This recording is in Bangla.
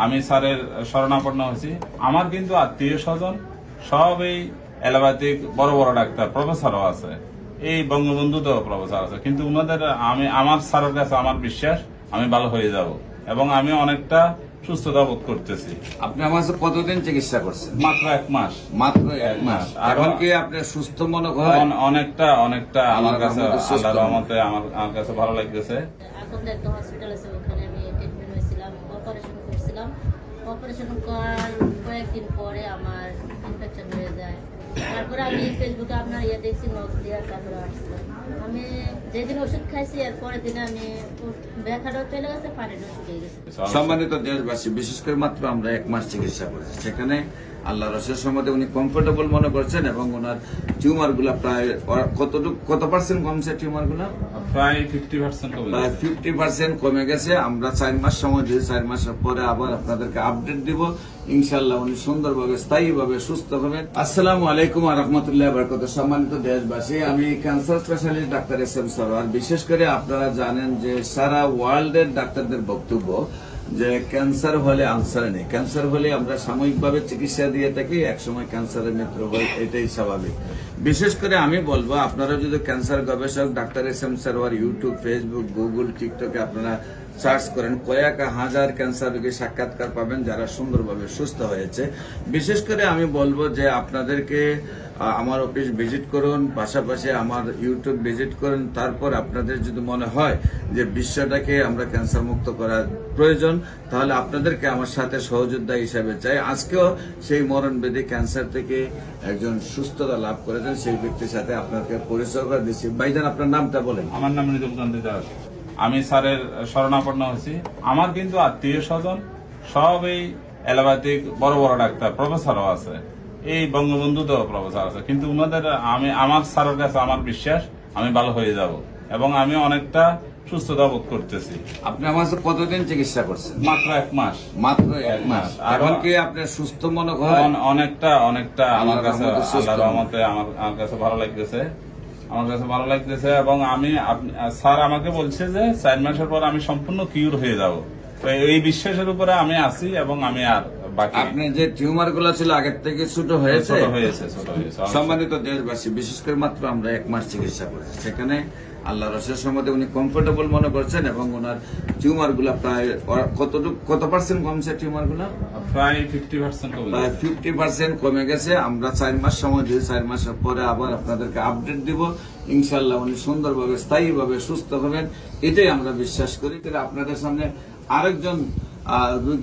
আমি স্যারের শরণাপন্ন হয়েছি। আমার কিন্তু আত্মীয় স্বজন সব এই অ্যালোপ্যাথিক বড় বড় ডাক্তার, প্রফেসরও আছে, এই বঙ্গবন্ধুতেও প্রফেসর আছে, কিন্তু উনাদের আমার স্যারের কাছে আমার বিশ্বাস আমি ভালো হয়ে যাব এবং আমি অনেকটা সুস্থতা বোধ করতেছি। আপনি আমার কাছে কতদিন চিকিৎসা করছেন? মাত্র 1 মাস। মাত্র 1 মাস। এখন কি আপনি সুস্থ মনে করেন? অনেকটা আমার কাছে আল্লাহর রহমতে আমার কাছে ভালো লাগতেছে। আকন্দ একটা হসপিটাল আছে, ওখানে আমি ট্রিটমেন্ট হয়েছিলাম, অপারেশন করছিলাম। অপারেশন করার কয়েকদিন পরে আমার ইনফেকশন হয়ে যায়। তারপরে আমি ফেসবুকে আপনার দেখছি, নখ দিয়ে তারপরে আসছিলাম। আমি যেদিন ওষুধ খাইছি এর পরের দিনে আমি ব্যথাটাও চলে গেছে, পানিটাও শুকিয়ে গেছে। সম্মানিত দেশবাসী, বিশেষ করে মাত্র আমরা 1 মাস চিকিৎসা করেছি, সেখানে আল্লাহ রসের সম্বন্ধে উনি কমফোর্টেবল মনে করছেন এবং ওনার টিউমার গুলা প্রায় কত পার্সেন্ট কমছে? টিউমার গুলা প্রায় 50% কমে প্রায় গেছে। 50% কমে গেছে। আমরা 4 মাস সময় দিয়ে 4 মাসের পরে আবার আপনাদেরকে আপডেট দিব। ইনশাআল্লাহ উনি সুন্দরভাবে স্থায়ীভাবে সুস্থ হবেন। আসসালামু আলাইকুম ওয়া রাহমাতুল্লাহি ওয়া বারাকাতুহু। সম্মানিত দেশবাসী, আমি cancer specialist doctor SM. Sarwar. বিশেষ করে আপনারা জানেন যে সারা ওয়ার্ল্ডের ডাক্তারদের বক্তব্য যে ক্যান্সার হলে আনসার নেই, ক্যান্সার হলে আমরা সাময়িকভাবে চিকিৎসা দিয়ে থাকি, একসময় ক্যান্সারের মৃত্যু হয়, এটাই স্বাভাবিক। বিশেষ করে আমি বলবো, আপনারা যদি ক্যান্সার গবেষক doctor SM. Sarwar YouTube, Facebook, Google, টিকটকে আপনারা সার্চ করেন, কয়েক হাজার ক্যান্সার রোগী সাক্ষাৎকার পাবেন যারা সুন্দরভাবে সুস্থ হয়েছে। বিশেষ করে আমি বলবো যে আপনাদেরকে আমার অফিস ভিজিট করুন, পাশাপাশি আমার ইউটিউব ভিজিট করুন। তারপর আপনাদের যদি মনে হয় যে বিশ্বটাকে আমরা ক্যান্সার মুক্ত করার প্রয়োজন, তাহলে আপনাদেরকে আমার সাথে সহযোদ্ধা হিসাবে চাই। আজকেও সেই মরণবেদী ক্যান্সার থেকে একজন সুস্থতা লাভ করেছেন, সেই ব্যক্তির সাথে আপনাকে পরিচয় করে দিচ্ছি। ভাইজান, আপনার নামটা বলেন। আমার নাম মৃদুল কান্তি দাস। আমি স্যারের শরণাপন্ন হয়েছি। আমার কিন্তু আত্মীয় স্বজন সব এই অ্যালোপ্যাথিক বড় বড় ডাক্তার, প্রফেসরও আছে, এই বঙ্গবন্ধুতেও প্রফেসর আছে, কিন্তু উনাদের আমার স্যারের কাছে আমার বিশ্বাস আমি ভালো হয়ে যাব এবং আমি অনেকটা সুস্থতা বোধ করতেছি। আপনি আমার কাছে কতদিন চিকিৎসা করছেন? মাত্র 1 মাস। মাত্র 1 মাস। এখন কি আপনি সুস্থ মনে করেন? অনেকটা আমার কাছে আল্লাহর রহমতে আমার কাছে ভালো লাগতেছে, এবং স্যার আমাকে বলছে যে 4 মাসের পর আমি সম্পূর্ণ কিউর হয়ে যাব। তো এই বিশ্বাসের উপরে আমি আছি এবং আমি আর বাকি। আপনি যে টিউমার গুলো ছিল আগের থেকে ছোট হয়েছে? ছোট হয়েছে। সম্মানিত দেশবাসী, বিশেষ করে মাত্র আমরা 1 মাস চিকিৎসা করেছি, সেখানে আল্লাহ রসের সম্বন্ধে উনি কমফোর্টেবল মনে করছেন এবং ওনার টিউমার গুলা প্রায় কত পার্সেন্ট কমছে? টিউমার গুলা প্রায় 50% কমে প্রায় গেছে। 50% কমে গেছে। আমরা 4 মাস সময় দিয়ে 4 মাসের পরে আবার আপনাদেরকে আপডেট দিব। ইনশাআল্লাহ উনি সুন্দরভাবে স্থায়ীভাবে সুস্থ হবেন, এটাই আমরা বিশ্বাস করি। আপনাদের সামনে আরেকজন